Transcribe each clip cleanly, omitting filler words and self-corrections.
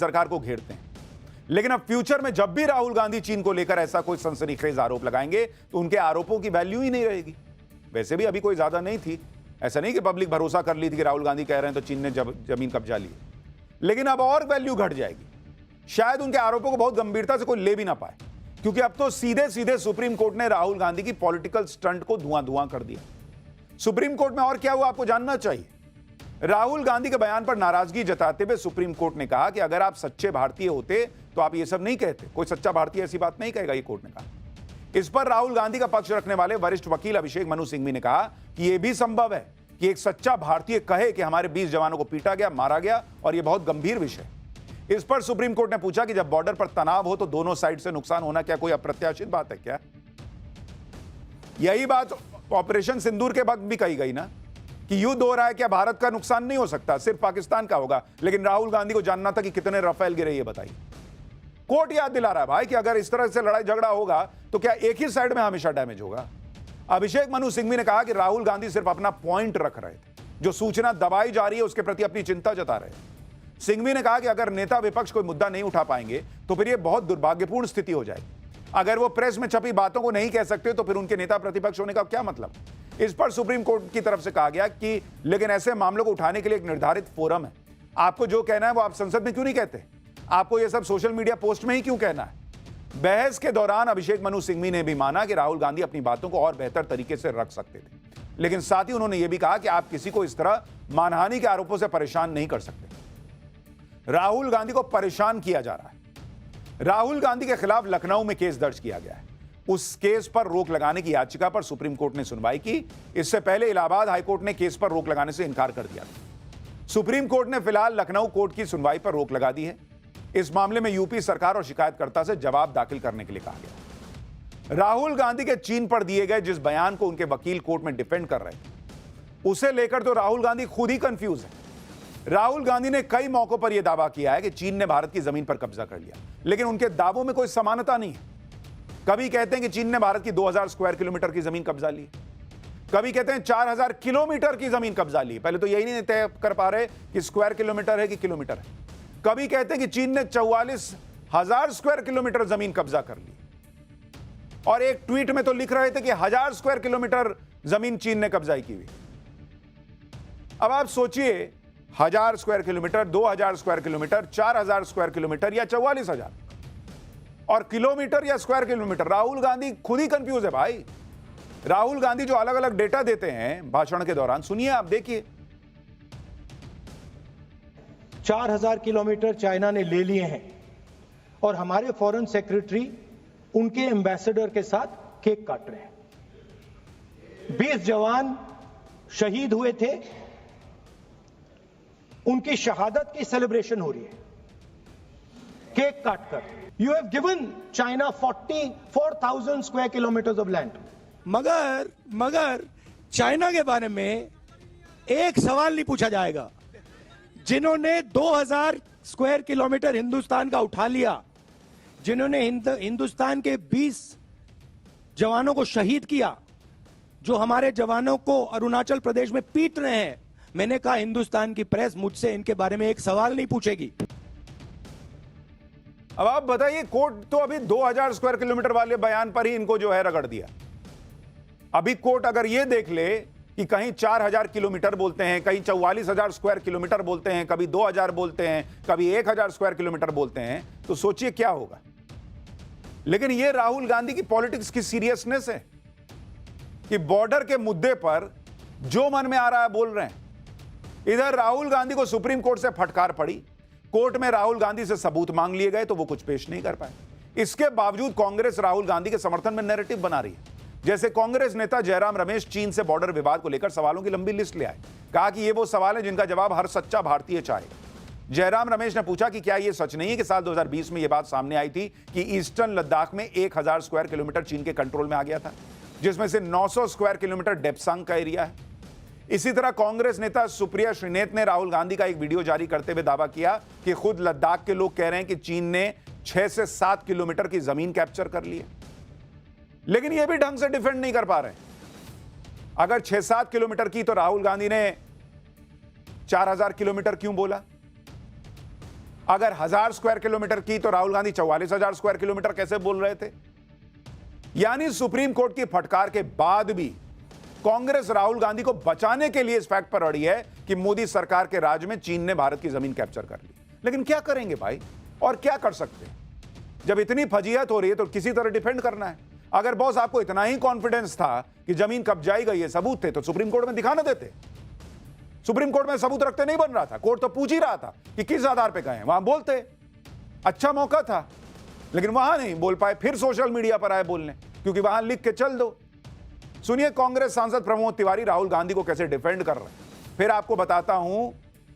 सरकार को घेरते हैं। लेकिन अब फ्यूचर में जब भी राहुल गांधी चीन को लेकर ऐसा कोई सनसनीखेज आरोप लगाएंगे तो उनके आरोपों की वैल्यू ही नहीं रहेगी। वैसे भी अभी कोई ज्यादा नहीं थी, ऐसा नहीं कि पब्लिक भरोसा कर ली थी कि राहुल गांधी कह रहे हैं तो चीन ने जमीन कब्जा ली, लेकिन अब और वैल्यू घट जाएगी। शायद उनके आरोपों को बहुत गंभीरता से कोई ले भी ना पाए, क्योंकि अब तो सीधे सीधे सुप्रीम कोर्ट ने राहुल गांधी की पॉलिटिकल स्टंट को धुआं धुआं कर दिया। सुप्रीम कोर्ट में और क्या हुआ आपको जानना चाहिए। राहुल गांधी के बयान पर नाराजगी जताते हुए सुप्रीम कोर्ट ने कहा कि अगर आप सच्चे भारतीय होते तो आप ये सब नहीं कहते। कोई सच्चा भारतीय ऐसी बात नहीं कहेगा, ये कोर्ट ने कहा। इस पर राहुल गांधी का पक्ष रखने वाले वरिष्ठ वकील अभिषेक मनु सिंघवी ने कहा कि यह भी संभव है कि एक सच्चा भारतीय कहे कि हमारे 20 जवानों को पीटा गया, मारा गया, और यह बहुत गंभीर विषय। इस पर सुप्रीम कोर्ट ने पूछा कि जब बॉर्डर पर तनाव हो तो दोनों साइड से नुकसान होना क्या कोई अप्रत्याशित बात है क्या? यही बात ऑपरेशन सिंदूर के वक्त भी कही गई ना कि युद्ध हो रहा है, क्या भारत का नुकसान नहीं हो सकता, सिर्फ पाकिस्तान का होगा। लेकिन राहुल गांधी को जानना था कि कितने राफेल गिरे, ये बताइए। कोर्ट याद दिला रहा है भाई कि अगर इस तरह से लड़ाई झगड़ा होगा तो क्या एक ही साइड में हमेशा डैमेज होगा। अभिषेक मनु सिंघवी ने कहा कि राहुल गांधी सिर्फ अपना पॉइंट रख रहे थे, जो सूचना दबाई जा रही है उसके प्रति अपनी चिंता जता रहे हैं। सिंघवी ने कहा कि अगर नेता विपक्ष कोई मुद्दा नहीं उठा पाएंगे तो फिर यह बहुत दुर्भाग्यपूर्ण स्थिति हो जाएगी। अगर वो प्रेस में छपी बातों को नहीं कह सकते तो फिर उनके नेता प्रतिपक्ष होने का क्या मतलब। इस पर सुप्रीम कोर्ट की तरफ से कहा गया कि लेकिन ऐसे मामलों को उठाने के लिए एक निर्धारित फोरम है। आपको जो कहना है वो आप संसद में क्यों नहीं कहते? आपको यह सब सोशल मीडिया पोस्ट में ही क्यों कहना है? बहस के दौरान अभिषेक मनु सिंघवी ने भी माना कि राहुल गांधी अपनी बातों को और बेहतर तरीके से रख सकते थे, लेकिन साथ ही उन्होंने यह भी कहा कि आप किसी को इस तरह मानहानि के आरोपों से परेशान नहीं कर सकते। राहुल गांधी को परेशान किया जा रहा है। राहुल गांधी के खिलाफ लखनऊ में केस दर्ज किया गया है। उस केस पर रोक लगाने की याचिका पर सुप्रीम कोर्ट ने सुनवाई की। इससे पहले इलाहाबाद हाईकोर्ट ने केस पर रोक लगाने से इनकार कर दिया था। सुप्रीम कोर्ट ने फिलहाल लखनऊ कोर्ट की सुनवाई पर रोक लगा दी है। इस मामले में यूपी सरकार और शिकायतकर्ता से जवाब दाखिल करने के लिए कहा गया। राहुल गांधी के चीन पर दिए गए जिस बयान को उनके वकील कोर्ट में डिफेंड कर रहे थे, उसे लेकर तो राहुल गांधी खुद ही कंफ्यूज है। राहुल गांधी ने कई मौकों पर यह दावा किया है कि चीन ने भारत की जमीन पर कब्जा कर लिया, लेकिन उनके दावों में कोई समानता नहीं है। कभी कहते हैं कि चीन ने भारत की 2000 स्क्वायर किलोमीटर की जमीन कब्जा ली, कभी कहते हैं 4000 किलोमीटर की जमीन कब्जा ली। पहले तो यही नहीं तय कर पा रहे कि स्क्वायर किलोमीटर है कि किलोमीटर है। कभी कहते हैं कि चीन ने 44,000 स्क्वायर किलोमीटर जमीन कब्जा कर ली, और एक ट्वीट में तो लिख रहे थे कि 1000 स्क्वायर किलोमीटर जमीन चीन ने कब्जा की हुई। अब आप सोचिए, 1000 square kilometre, 2000 square kilometre, 4000 square kilometre या 44,000, और किलोमीटर या स्क्वायर किलोमीटर। राहुल गांधी खुद ही कंफ्यूज है भाई। राहुल गांधी जो अलग अलग डेटा देते हैं भाषण के दौरान, सुनिए आप, देखिए। 4000 किलोमीटर चाइना ने ले लिए हैं और हमारे फॉरेन सेक्रेटरी उनके एम्बेसडर के साथ केक काट रहे हैं। 20 जवान शहीद हुए थे, उनकी शहादत की सेलिब्रेशन हो रही है केक काटकर। You have given China 44,000 square kilometres of land. मगर चाइना के बारे में एक सवाल नहीं पूछा जाएगा। जिन्होंने 2000 स्क्वायर किलोमीटर हिंदुस्तान का उठा लिया, जिन्होंने हिंदुस्तान के 20 जवानों को शहीद किया, जो हमारे जवानों को अरुणाचल प्रदेश में पीट रहे हैं, मैंने कहा हिंदुस्तान की प्रेस मुझसे इनके बारे में एक सवाल नहीं पूछेगी। अब आप बताइए, कोर्ट तो अभी 2000 स्क्वायर किलोमीटर वाले बयान पर ही इनको जो है रगड़ दिया। अभी कोर्ट अगर यह देख ले कि कहीं 4000 किलोमीटर बोलते हैं, कहीं 44,000 स्क्वायर किलोमीटर बोलते हैं, कभी 2000 बोलते हैं, कभी 1000 स्क्वायर किलोमीटर बोलते हैं, तो सोचिए क्या होगा। लेकिन यह राहुल गांधी की पॉलिटिक्स की सीरियसनेस है कि बॉर्डर के मुद्दे पर जो मन में आ रहा है बोल रहे हैं। इधर राहुल गांधी को सुप्रीम कोर्ट से फटकार पड़ी, कोर्ट में राहुल गांधी से सबूत मांग लिए गए तो वो कुछ पेश नहीं कर पाए। इसके बावजूद कांग्रेस राहुल गांधी के समर्थन में नैरेटिव बना रही है। जैसे कांग्रेस नेता जयराम रमेश चीन से बॉर्डर विवाद को लेकर सवालों की लंबी लिस्ट ले आए। कहा कि ये वो सवाल है जिनका जवाब हर सच्चा भारतीय चाहेगा। जयराम रमेश ने पूछा कि क्या यह सच नहीं है कि साल 2020 में यह बात सामने आई थी कि ईस्टर्न लद्दाख में 1000 स्क्वायर किलोमीटर चीन के कंट्रोल में आ गया था, जिसमें से 900 स्क्वायर किलोमीटर डेप्सांग का एरिया है। इसी तरह कांग्रेस नेता सुप्रिया श्रीनेत ने राहुल गांधी का एक वीडियो जारी करते हुए दावा किया कि खुद लद्दाख के लोग कह रहे हैं कि चीन ने 6 से 7 किलोमीटर की जमीन कैप्चर कर ली है, लेकिन यह भी ढंग से डिफेंड नहीं कर पा रहे। अगर 6-7 किलोमीटर की तो राहुल गांधी ने 4000 किलोमीटर क्यों बोला? अगर 1000 स्क्वायर किलोमीटर की तो राहुल गांधी 44,000 स्क्वायर किलोमीटर कैसे बोल रहे थे? यानी सुप्रीम कोर्ट की फटकार के बाद भी कांग्रेस राहुल गांधी को बचाने के लिए इस फैक्ट पर अड़ी है कि मोदी सरकार के राज में चीन ने भारत की जमीन कैप्चर कर ली। लेकिन क्या करेंगे भाई, और क्या कर सकते हैं? जब इतनी फजीहत हो रही है तो किसी तरह डिफेंड करना है। अगर बॉस आपको इतना ही कॉन्फिडेंस था कि जमीन कब्जाई गई है, सबूत थे, तो सुप्रीम कोर्ट में दिखाना देते। सुप्रीम कोर्ट में सबूत रखते नहीं बन रहा था, कोर्ट तो पूछ ही रहा था कि किस आधार पे गए, वहां बोलते। अच्छा मौका था, लेकिन वहां नहीं बोल पाए, फिर सोशल मीडिया पर आए बोलने, क्योंकि वहां लिख के चल दो। सुनिए कांग्रेस सांसद प्रमोद तिवारी राहुल गांधी को कैसे डिफेंड कर रहे हैं। फिर आपको बताता हूं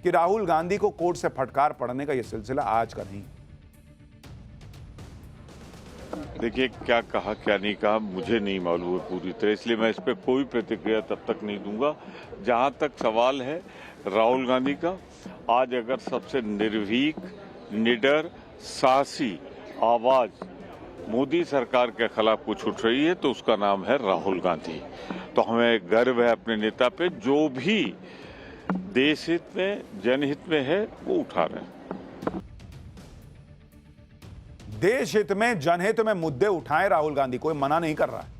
कि राहुल गांधी को कोर्ट से फटकार पड़ने का यह सिलसिला आज का नहीं। देखिए, क्या कहा क्या नहीं कहा मुझे नहीं मालूम है पूरी तरह, इसलिए मैं इस पर कोई प्रतिक्रिया तब तक नहीं दूंगा। जहां तक सवाल है राहुल गांधी का, आज अगर सबसे निर्भीक, निडर, साहसी आवाज मोदी सरकार के खिलाफ कुछ उठ रही है तो उसका नाम है राहुल गांधी। तो हमें गर्व है अपने नेता पे, जो भी देश हित में, जनहित में है वो उठा रहे हैं। देश हित में, जनहित में मुद्दे उठाएं राहुल गांधी, कोई मना नहीं कर रहा है,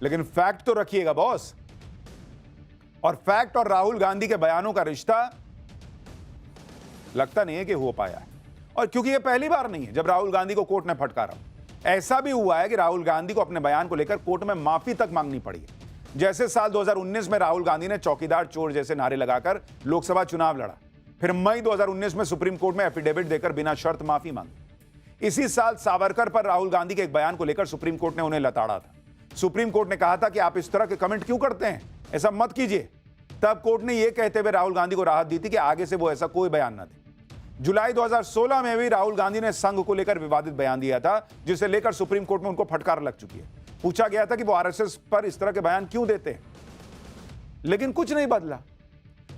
लेकिन फैक्ट तो रखिएगा बॉस। और फैक्ट और राहुल गांधी के बयानों का रिश्ता लगता नहीं है कि हो पाया है। और क्योंकि यह पहली बार नहीं है जब राहुल गांधी को कोर्ट ने फटकारा, ऐसा भी हुआ है कि राहुल गांधी को अपने बयान को लेकर कोर्ट में माफी तक मांगनी पड़ी है। जैसे साल 2019 में राहुल गांधी ने चौकीदार चोर जैसे नारे लगाकर लोकसभा चुनाव लड़ा, फिर मई 2019 में सुप्रीम कोर्ट में एफिडेविट देकर बिना शर्त माफी मांगी। इसी साल सावरकर पर राहुल गांधी के एक बयान को लेकर सुप्रीम कोर्ट ने उन्हें लताड़ा था। सुप्रीम कोर्ट ने कहा था कि आप इस तरह के कमेंट क्यों करते हैं, ऐसा मत कीजिए। तब कोर्ट ने यह कहते हुए राहुल गांधी को राहत दी थी कि आगे से वो ऐसा कोई बयान न दे। जुलाई 2016 में भी राहुल गांधी ने संघ को लेकर विवादित बयान दिया था, जिसे लेकर सुप्रीम कोर्ट में उनको फटकार लग चुकी है। पूछा गया था कि वो आरएसएस पर इस तरह के बयान क्यों देते हैं, लेकिन कुछ नहीं बदला।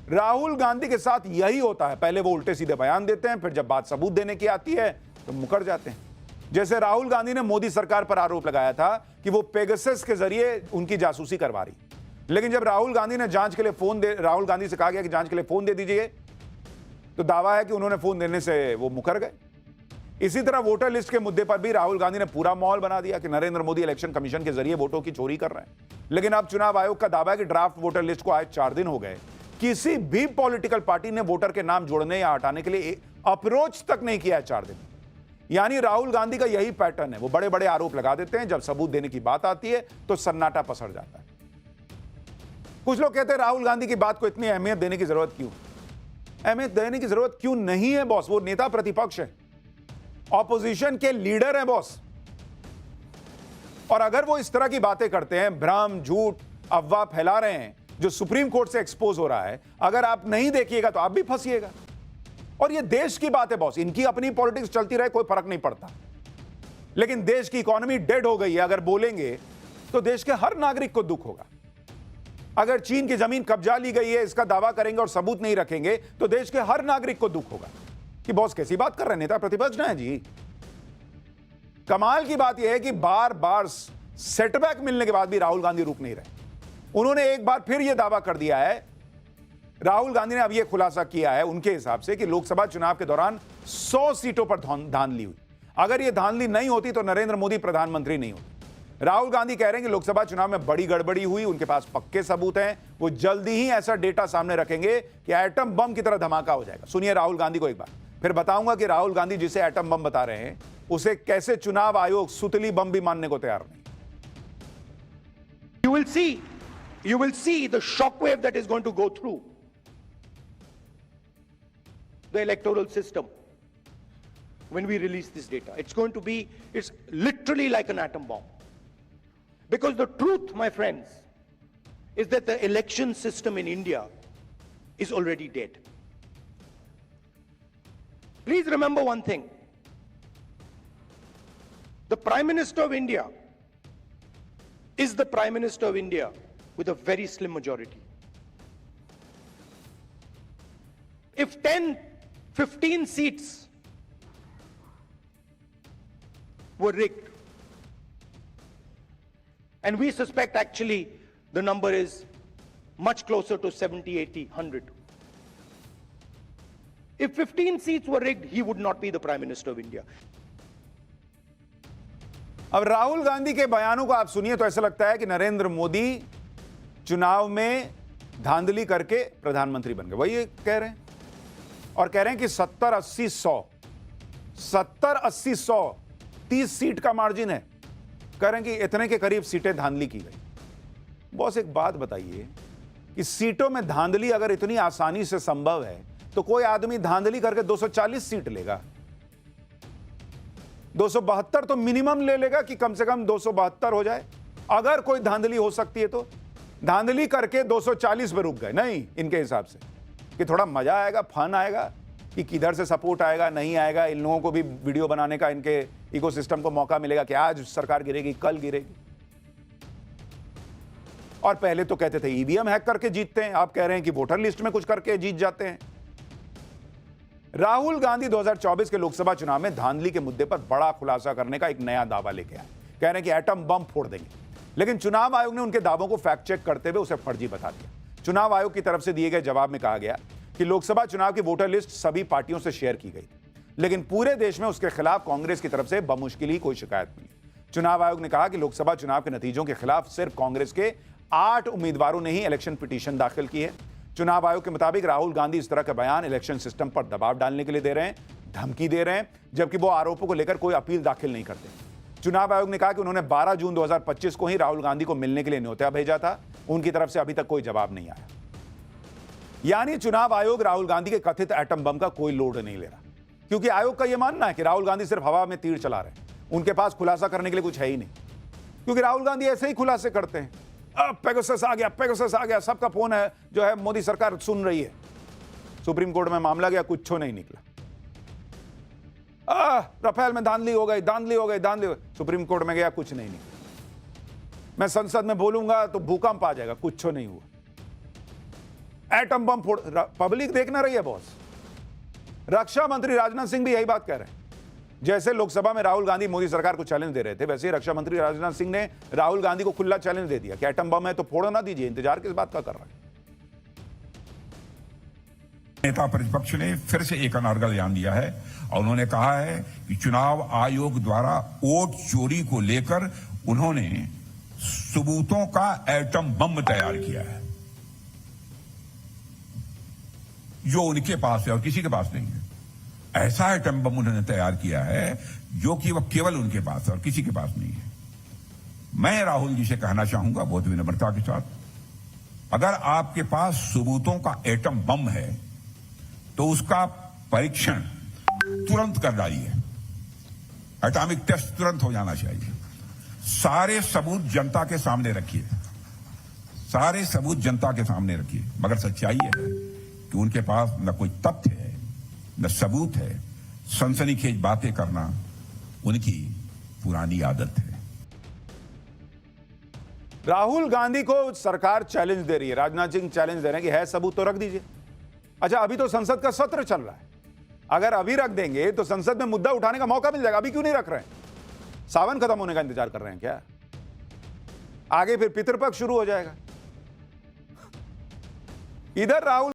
राहुल गांधी के साथ यही होता है, पहले वो उल्टे सीधे बयान देते हैं, फिर जब बात सबूत देने की आती है तो मुकर जाते हैं। जैसे राहुल गांधी ने मोदी सरकार पर आरोप लगाया था कि वो पेगासस के जरिए उनकी जासूसी करवा रही, लेकिन जब राहुल गांधी ने जांच के लिए राहुल गांधी से कहा गया कि जांच के लिए फोन दे दीजिए, तो दावा है कि उन्होंने फोन देने से वो मुकर गए। इसी तरह वोटर लिस्ट के मुद्दे पर भी राहुल गांधी ने पूरा माहौल बना दिया कि नरेंद्र मोदी इलेक्शन कमीशन के जरिए वोटों की चोरी कर रहे हैं। लेकिन अब चुनाव आयोग का दावा है कि ड्राफ्ट वोटर लिस्ट को आज 4 दिन हो गए, किसी भी पॉलिटिकल पार्टी ने वोटर के नाम जोड़ने या हटाने के लिए अप्रोच तक नहीं किया है 4 दिन। यानी राहुल गांधी का यही पैटर्न है, वो बड़े बड़े आरोप लगा देते हैं, जब सबूत देने की बात आती है तो सन्नाटा पसर जाता है। कुछ लोग कहते हैं राहुल गांधी की बात को इतनी अहमियत देने की जरूरत क्यों? अहमियत देने की जरूरत क्यों नहीं है बॉस, वो नेता प्रतिपक्ष है, ऑपोजिशन के लीडर है बॉस। और अगर वो इस तरह की बातें करते हैं, भ्रम, झूठ, अफवाह फैला रहे हैं, जो सुप्रीम कोर्ट से एक्सपोज हो रहा है, अगर आप नहीं देखिएगा तो आप भी फंसिएगा। और ये देश की बात है बॉस, इनकी अपनी पॉलिटिक्स चलती रहे, कोई फर्क नहीं पड़ता। लेकिन देश की इकोनॉमी डेड हो गई है, अगर बोलेंगे तो देश के हर नागरिक को दुख होगा। अगर चीन की जमीन कब्जा ली गई है इसका दावा करेंगे और सबूत नहीं रखेंगे तो देश के हर नागरिक को दुख होगा कि बॉस कैसी बात कर रहे हैं, नेता प्रतिपक्ष ना है जी। कमाल की बात यह है कि बार बार सेटबैक मिलने के बाद भी राहुल गांधी रुक नहीं रहे। उन्होंने एक बार फिर यह दावा कर दिया है, राहुल गांधी ने अब यह खुलासा किया है उनके हिसाब से कि लोकसभा चुनाव के दौरान 100 सीटों पर धांधली हुई। अगर यह धांधली नहीं होती तो नरेंद्र मोदी प्रधानमंत्री नहीं होते। राहुल गांधी कह रहे हैं कि लोकसभा चुनाव में बड़ी गड़बड़ी हुई, उनके पास पक्के सबूत हैं, वो जल्दी ही ऐसा डेटा सामने रखेंगे कि एटम बम की तरह धमाका हो जाएगा। सुनिए राहुल गांधी को एक बार, फिर बताऊंगा कि राहुल गांधी जिसे एटम बम बता रहे हैं उसे कैसे चुनाव आयोग सुतली बम भी मानने को तैयार नहीं। You will see the shockwave that is going to go through the electoral system when we release this data. It's literally like an atom bomb. Because the truth, my friends, is that the election system in India is already dead. Please remember one thing. The Prime Minister of India is the Prime Minister of India with a very slim majority. If 10, 15 seats were rigged, and we suspect actually the number is much closer to 70, 80, 100. If 15 seats were rigged, he would not be the Prime Minister of India. अब राहुल गांधी के बयानों को आप सुनिए तो ऐसा लगता है कि नरेंद्र मोदी चुनाव में धांधली करके प्रधानमंत्री बन गए। वही ये कह रहे हैं और कह रहे हैं कि 70, 80, 100 30 सीट का मार्जिन है। कह रहे हैं कि इतने के करीब सीटें धांधली की गई। बॉस एक बात बताइए कि सीटों में धांधली अगर इतनी आसानी से संभव है तो कोई आदमी धांधली करके 240 सीट लेगा, 272 तो मिनिमम ले लेगा कि कम से कम 272 हो जाए। अगर कोई धांधली हो सकती है तो धांधली करके 240 पे रुक गए। नहीं, इनके हिसाब से कि थोड़ा मजा आएगा, फन आएगा, कि किधर से सपोर्ट आएगा नहीं आएगा, इन लोगों को भी वीडियो बनाने का इनके इकोसिस्टम को मौका मिलेगा कि आज सरकार गिरेगी, कल गिरेगी। और पहले तो कहते थे ईवीएम हैक करके जीतते हैं, आप कह रहे हैं कि वोटर लिस्ट में कुछ करके जीत जाते हैं। राहुल गांधी 2024 के लोकसभा चुनाव में धांधली के मुद्दे पर बड़ा खुलासा करने का एक नया दावा लेके आए। कह रहे हैं कि एटम बम फोड़ देंगे, लेकिन चुनाव आयोग ने उनके दावों को फैक्ट चेक करते हुए उसे फर्जी बता दिया। चुनाव आयोग की तरफ से दिए गए जवाब में कहा गया कि लोकसभा चुनाव की वोटर लिस्ट सभी पार्टियों से शेयर की गई, लेकिन पूरे देश में उसके खिलाफ कांग्रेस की तरफ से बमुश्किल ही कोई शिकायत मिली। चुनाव आयोग ने कहा कि लोकसभा चुनाव के नतीजों के खिलाफ सिर्फ कांग्रेस के 8 उम्मीदवारों ने ही इलेक्शन पिटीशन दाखिल की है। चुनाव आयोग के मुताबिक राहुल गांधी इस तरह का बयान इलेक्शन सिस्टम पर दबाव डालने के लिए दे रहे हैं, धमकी दे रहे हैं, जबकि वो आरोपों को लेकर कोई अपील दाखिल नहीं करते। चुनाव आयोग ने कहा कि उन्होंने 12 जून 2025 को ही राहुल गांधी को मिलने के लिए न्योता भेजा था, उनकी तरफ से अभी तक कोई जवाब नहीं आया। यानी चुनाव आयोग राहुल गांधी के कथित एटम बम का कोई लोड नहीं ले रहा, क्योंकि आयोग का यह मानना है कि राहुल गांधी सिर्फ हवा में तीर चला रहे हैं, उनके पास खुलासा करने के लिए कुछ है ही नहीं। क्योंकि राहुल गांधी ऐसे ही खुलासे करते हैं, अब पेगासस आ गया, पेगासस आ गया, सबका फोन है जो है मोदी सरकार सुन रही है। सुप्रीम कोर्ट में मामला गया, कुछ नहीं निकला। राफेल में धांधली हो गई, धांधली हो गई, धांधली हो गई। सुप्रीम कोर्ट में गया, कुछ नहीं निकला। मैं संसद में बोलूंगा तो भूकंप आ जाएगा, कुछ नहीं हुआ। एटम बम फोड़, पब्लिक देखना रही है बॉस। रक्षा मंत्री राजनाथ सिंह भी यही बात कह रहे हैं। जैसे लोकसभा में राहुल गांधी मोदी सरकार को चैलेंज दे रहे थे, वैसे ही रक्षा मंत्री राजनाथ सिंह ने राहुल गांधी को खुला चैलेंज दे दिया कि एटम बम है तो फोड़ो ना दीजिए, इंतजार किस बात का कर रहा है। नेता प्रतिपक्ष ने फिर से एक अनारगल बयान दिया है और उन्होंने कहा है कि चुनाव आयोग द्वारा वोट चोरी को लेकर उन्होंने सबूतों का एटम बम तैयार किया है, जो उनके पास है और किसी के पास नहीं है। ऐसा एटम बम उन्होंने तैयार किया है जो कि वह केवल उनके पास है और किसी के पास नहीं है। मैं राहुल जी से कहना चाहूंगा बहुत विनम्रता के साथ, अगर आपके पास सबूतों का एटम बम है तो उसका परीक्षण तुरंत कर डालिए, एटॉमिक टेस्ट तुरंत हो जाना चाहिए। सारे सबूत जनता के सामने रखिए, सारे सबूत जनता के सामने रखिए। मगर सच्चाई है कि उनके पास न कोई तथ्य है न सबूत है, सनसनीखेज बातें करना उनकी पुरानी आदत है। राहुल गांधी को सरकार चैलेंज दे रही है, राजनाथ सिंह चैलेंज दे रहे हैं कि है सबूत तो रख दीजिए। अच्छा, अभी तो संसद का सत्र चल रहा है, अगर अभी रख देंगे तो संसद में मुद्दा उठाने का मौका मिल जाएगा। अभी क्यों नहीं रख रहे हैं? सावन खत्म होने का इंतजार कर रहे हैं क्या? आगे फिर पितृपक्ष शुरू हो जाएगा। इधर राहुल